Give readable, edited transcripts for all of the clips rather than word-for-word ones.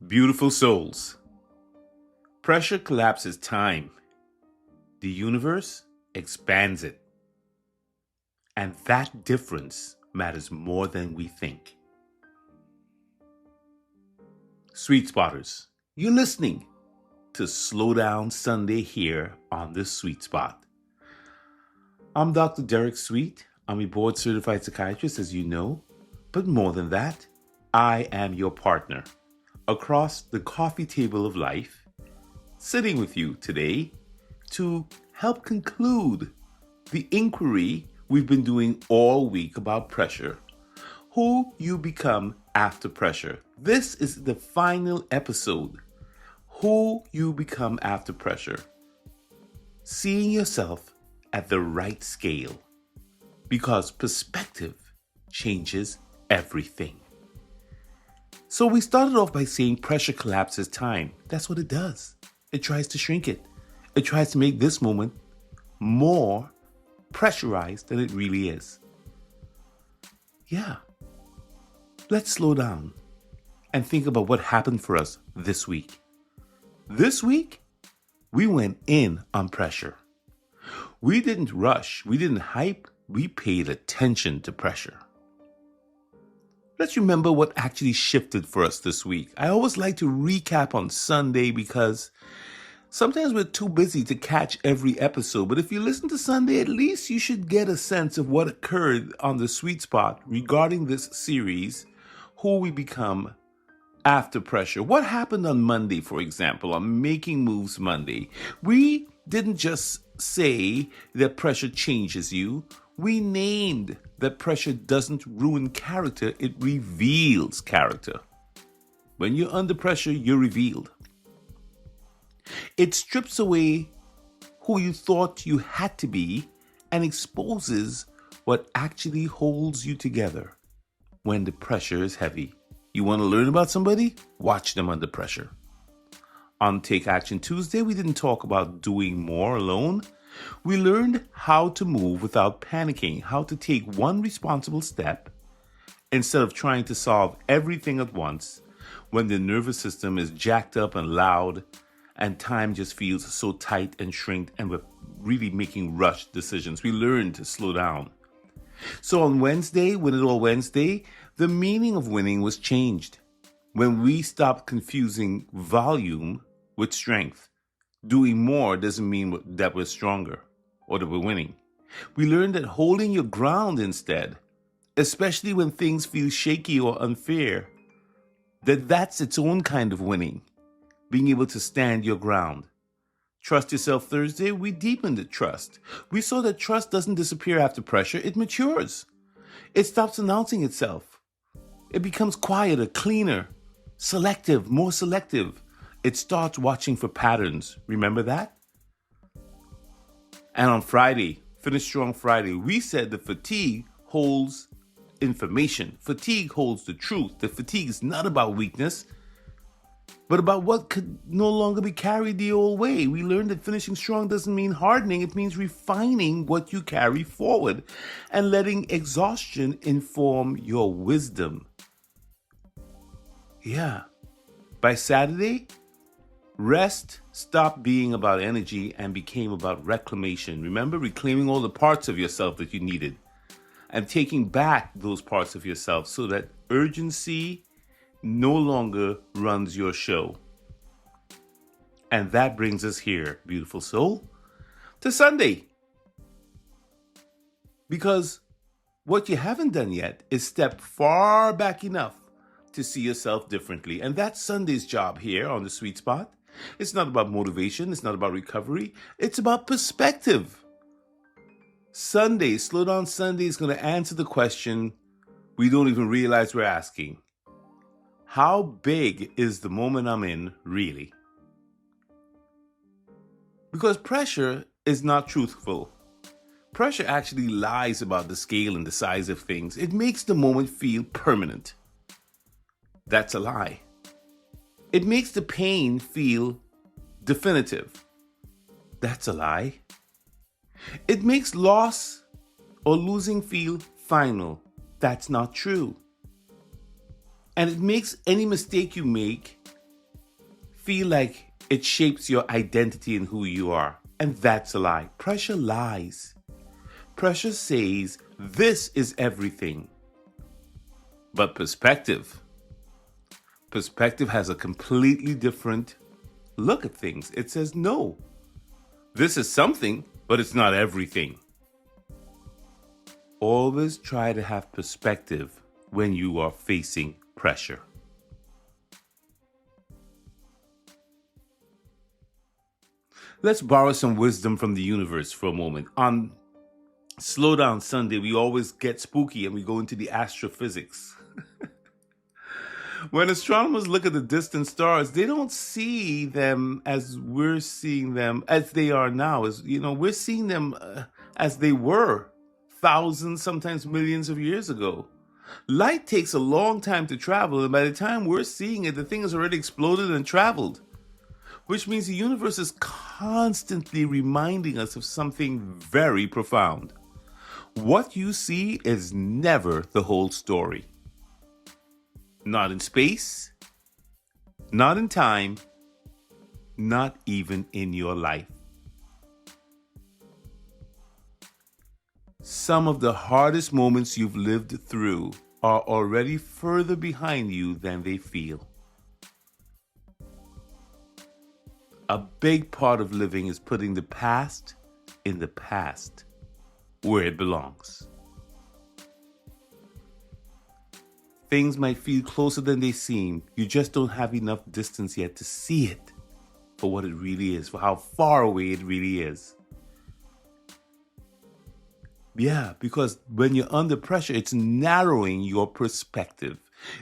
Beautiful souls. Pressure collapses time. The universe expands it. And that difference matters more than we think. Sweet spotters, you're listening to Slow Down Sunday here on the Sweet Spot. I'm Dr. Derek Sweet. I'm a board-certified psychiatrist, as you know. But more than that, I am your partner across the coffee table of life, sitting with you today to help conclude the inquiry we've been doing all week about pressure. Who you become after pressure. This is the final episode. Who you become after pressure. Seeing yourself at the right scale. Because perspective changes everything. So we started off by saying pressure collapses time. That's what it does. It tries to shrink it. It tries to make this moment more pressurized than it really is. Yeah. Let's slow down and think about what happened for us this week. This week, we went in on pressure. We didn't rush. We didn't hype. We paid attention to pressure. Let's remember what actually shifted for us this week. I always like to recap on Sunday because sometimes we're too busy to catch every episode. But if you listen to Sunday, at least you should get a sense of what occurred on the Sweet Spot regarding this series, Who We Become After Pressure. What happened on Monday, for example, on Making Moves Monday? We didn't just say that pressure changes you. We named that pressure doesn't ruin character, it reveals character. When you're under pressure, you're revealed. It strips away who you thought you had to be and exposes what actually holds you together when the pressure is heavy. You want to learn about somebody? Watch them under pressure. On Take Action Tuesday, we didn't talk about doing more alone. We learned how to move without panicking, how to take one responsible step instead of trying to solve everything at once when the nervous system is jacked up and loud and time just feels so tight and shrinked and we're really making rushed decisions. We learned to slow down. So on Wednesday, Win It All Wednesday, the meaning of winning was changed when we stopped confusing volume with strength. Doing more doesn't mean that we're stronger or that we're winning. We learned that holding your ground instead, especially when things feel shaky or unfair, that's its own kind of winning, being able to stand your ground. Trust Yourself Thursday, we deepened the trust. We saw that trust doesn't disappear after pressure, it matures. It stops announcing itself. It becomes quieter, cleaner, selective, more selective. It starts watching for patterns. Remember that? And on Friday, Finish Strong Friday, we said that fatigue holds information. Fatigue holds the truth. That fatigue is not about weakness, but about what could no longer be carried the old way. We learned that finishing strong doesn't mean hardening. It means refining what you carry forward and letting exhaustion inform your wisdom. Yeah. By Saturday, rest stopped being about energy and became about reclamation. Remember, reclaiming all the parts of yourself that you needed and taking back those parts of yourself so that urgency no longer runs your show. And that brings us here, beautiful soul, to Sunday. Because what you haven't done yet is step far back enough to see yourself differently. And that's Sunday's job here on the Sweet Spot. It's not about motivation. It's not about recovery. It's about perspective. Sunday, Slow Down Sunday is going to answer the question we don't even realize we're asking. How big is the moment I'm in really? Because pressure is not truthful. Pressure actually lies about the scale and the size of things. It makes the moment feel permanent. That's a lie. It makes the pain feel definitive. That's a lie. It makes loss or losing feel final. That's not true. And it makes any mistake you make feel like it shapes your identity and who you are. And that's a lie. Pressure lies. Pressure says this is everything. But perspective has a completely different look at things. It says, no, this is something, but it's not everything. Always try to have perspective when you are facing pressure. Let's borrow some wisdom from the universe for a moment. On Slow Down Sunday, we always get spooky and we go into the astrophysics. When astronomers look at the distant stars, they don't see them as we're seeing them, as they are now. We're seeing them as they were thousands, sometimes millions of years ago. Light takes a long time to travel, and by the time we're seeing it, the thing has already exploded and traveled. Which means the universe is constantly reminding us of something very profound. What you see is never the whole story. Not in space, not in time, not even in your life. Some of the hardest moments you've lived through are already further behind you than they feel. A big part of living is putting the past in the past, where it belongs. Things might feel closer than they seem. You just don't have enough distance yet to see it for what it really is, for how far away it really is. Yeah, because when you're under pressure, it's narrowing your perspective.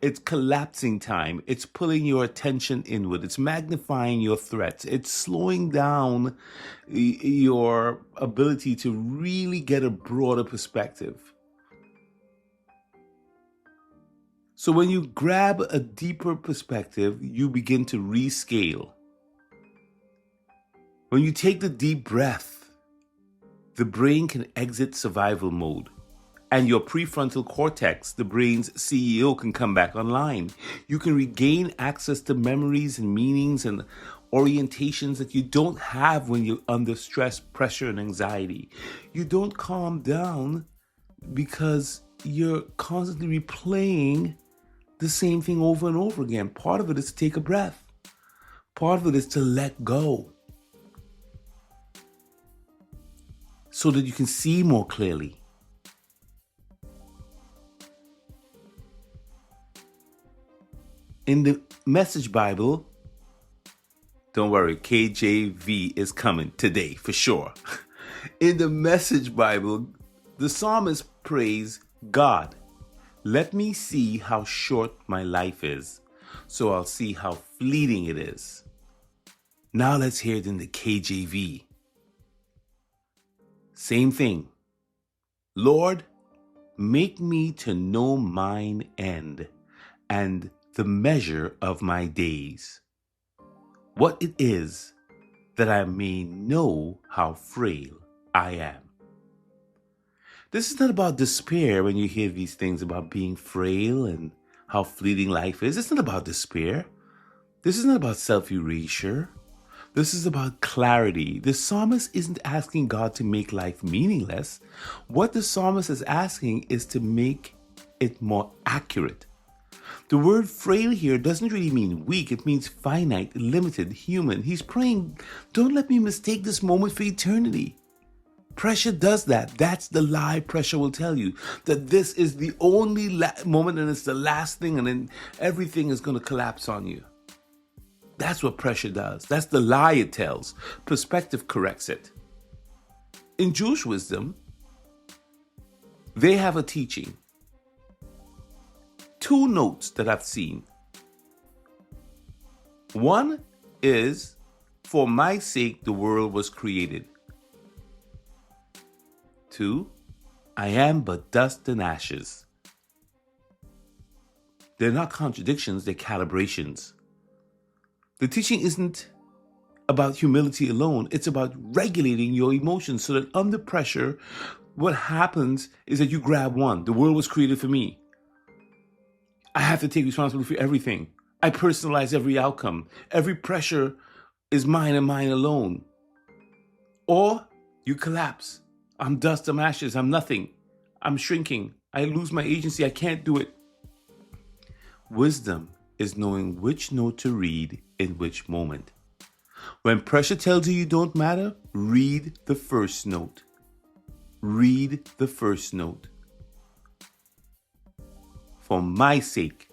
It's collapsing time. It's pulling your attention inward. It's magnifying your threats. It's slowing down your ability to really get a broader perspective. So when you grab a deeper perspective, you begin to rescale. When you take the deep breath, the brain can exit survival mode. And your prefrontal cortex, the brain's CEO, can come back online. You can regain access to memories and meanings and orientations that you don't have when you're under stress, pressure, and anxiety. You don't calm down because you're constantly replaying the same thing over and over again. Part of it is to take a breath. Part of it is to let go, so that you can see more clearly. In the Message Bible, don't worry, KJV is coming today for sure. In the Message Bible, the psalmist prays, God, let me see how short my life is, so I'll see how fleeting it is. Now let's hear it in the KJV. Same thing. Lord, make me to know mine end and the measure of my days, what it is that I may know how frail I am. This is not about despair when you hear these things about being frail and how fleeting life is. It's not about despair. This is not about self-erasure. This is about clarity. The psalmist isn't asking God to make life meaningless. What the psalmist is asking is to make it more accurate. The word frail here doesn't really mean weak. It means finite, limited, human. He's praying, don't let me mistake this moment for eternity. Pressure does that. That's the lie pressure will tell you. That this is the only moment and it's the last thing and then everything is going to collapse on you. That's what pressure does. That's the lie it tells. Perspective corrects it. In Jewish wisdom, they have a teaching. 2 notes that I've seen. One is, for my sake the world was created. 2, I am but dust and ashes. They're not contradictions, they're calibrations. The teaching isn't about humility alone. It's about regulating your emotions so that under pressure, what happens is that you grab one. The world was created for me. I have to take responsibility for everything. I personalize every outcome. Every pressure is mine and mine alone. Or you collapse. I'm dust, I'm ashes, I'm nothing. I'm shrinking. I lose my agency. I can't do it. Wisdom is knowing which note to read in which moment. When pressure tells you you don't matter, read the first note. Read the first note. For my sake,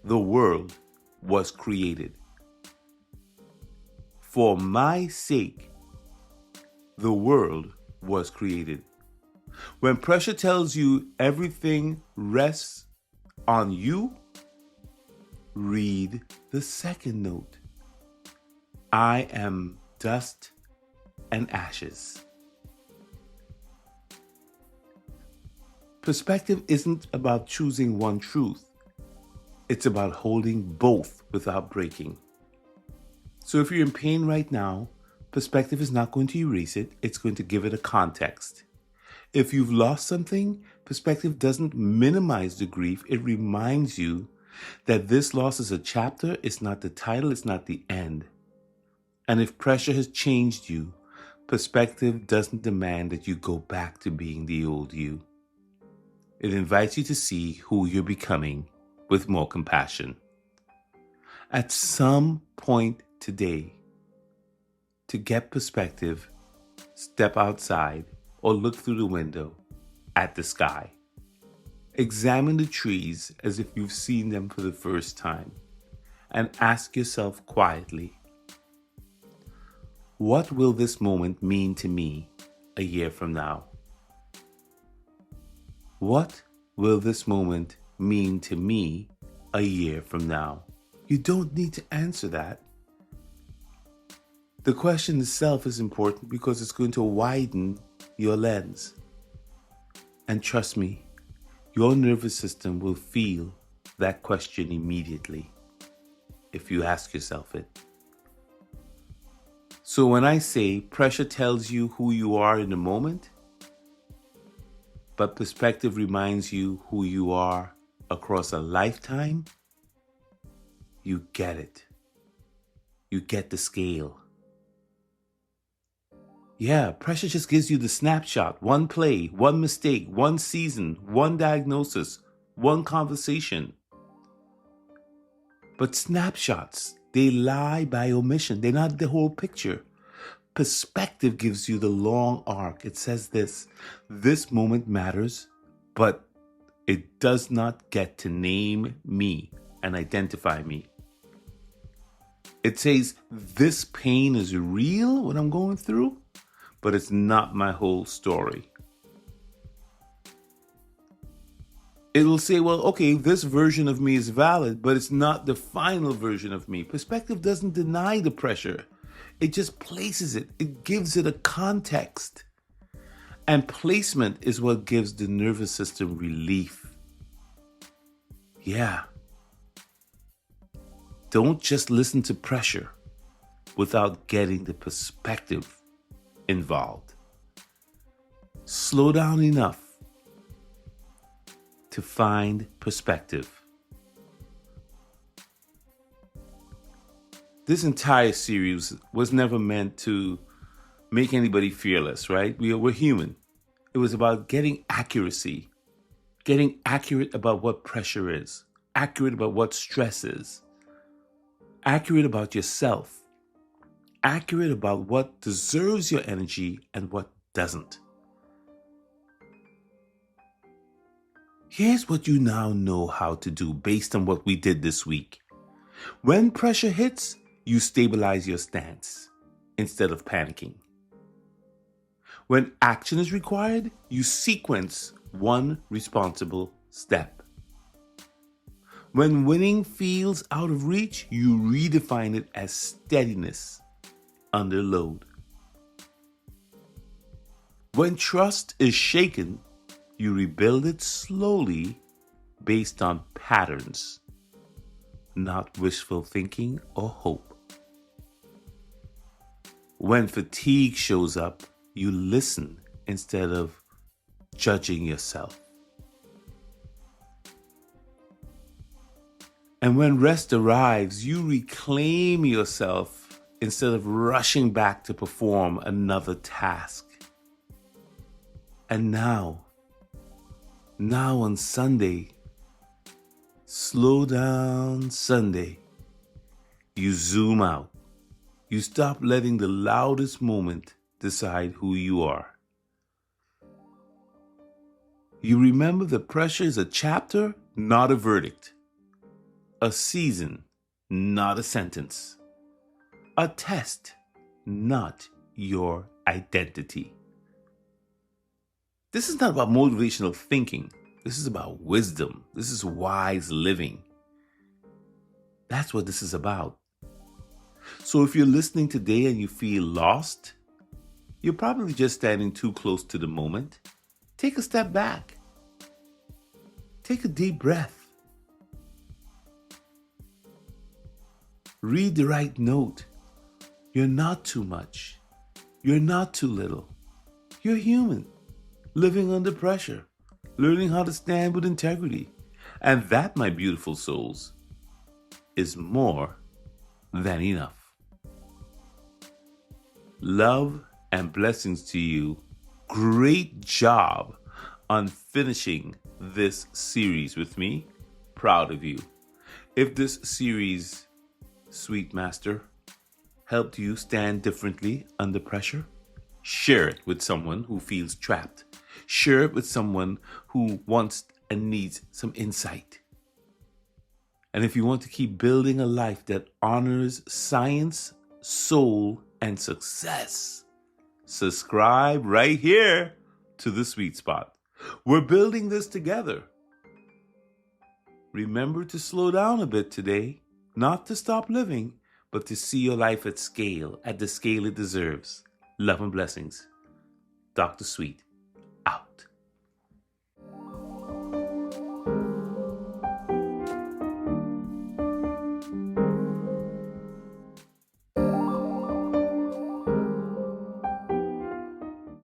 the world was created. For my sake, the world was created. When pressure tells you everything rests on you, read the second note. I am dust and ashes. Perspective isn't about choosing one truth. It's about holding both without breaking. So if you're in pain right now, perspective is not going to erase it. It's going to give it a context. If you've lost something, perspective doesn't minimize the grief. It reminds you that this loss is a chapter. It's not the title. It's not the end. And if pressure has changed you, perspective doesn't demand that you go back to being the old you. It invites you to see who you're becoming with more compassion. At some point today, to get perspective, step outside or look through the window at the sky. Examine the trees as if you've seen them for the first time and ask yourself quietly, what will this moment mean to me a year from now? What will this moment mean to me a year from now? You don't need to answer that. The question itself is important because it's going to widen your lens. And trust me, your nervous system will feel that question immediately if you ask yourself it. So when I say pressure tells you who you are in the moment, but perspective reminds you who you are across a lifetime, you get it. You get the scale. Yeah, pressure just gives you the snapshot, one play, one mistake, one season, one diagnosis, one conversation. But snapshots, they lie by omission. They're not the whole picture. Perspective gives you the long arc. It says this moment matters, but it does not get to name me and identify me. It says this pain is real, what I'm going through, but it's not my whole story. It will say, well, okay, this version of me is valid, but it's not the final version of me. Perspective doesn't deny the pressure. It just places it. It gives it a context. And placement is what gives the nervous system relief. Yeah. Don't just listen to pressure without getting the perspective involved. Slow down enough to find perspective. This entire series was never meant to make anybody fearless, right? We're human. It was about getting accuracy, getting accurate about what pressure is, accurate about what stress is, accurate about yourself, accurate about what deserves your energy and what doesn't. Here's what you now know how to do based on what we did this week. When pressure hits, you stabilize your stance instead of panicking. When action is required, you sequence one responsible step. When winning feels out of reach, you redefine it as steadiness under load. When trust is shaken, you rebuild it slowly based on patterns, not wishful thinking or hope. When fatigue shows up, you listen instead of judging yourself. And when rest arrives, you reclaim yourself instead of rushing back to perform another task. And now on Sunday, slow down Sunday, you zoom out. You stop letting the loudest moment decide who you are. You remember that pressure is a chapter, not a verdict. A season, not a sentence. A test, not your identity. This is not about motivational thinking. This is about wisdom. This is wise living. That's what this is about. So if you're listening today and you feel lost, you're probably just standing too close to the moment. Take a step back. Take a deep breath. Read the right note. You're not too much. You're not too little. You're human, living under pressure, learning how to stand with integrity. And that, my beautiful souls, is more than enough. Love and blessings to you. Great job on finishing this series with me. Proud of you. If this series, Sweet Master, helped you stand differently under pressure, share it with someone who feels trapped. Share it with someone who wants and needs some insight. And if you want to keep building a life that honors science, soul, and success, subscribe right here to The Sweet Spot. We're building this together. Remember to slow down a bit today, not to stop living, but to see your life at the scale it deserves. Love and blessings. Dr. Sweet.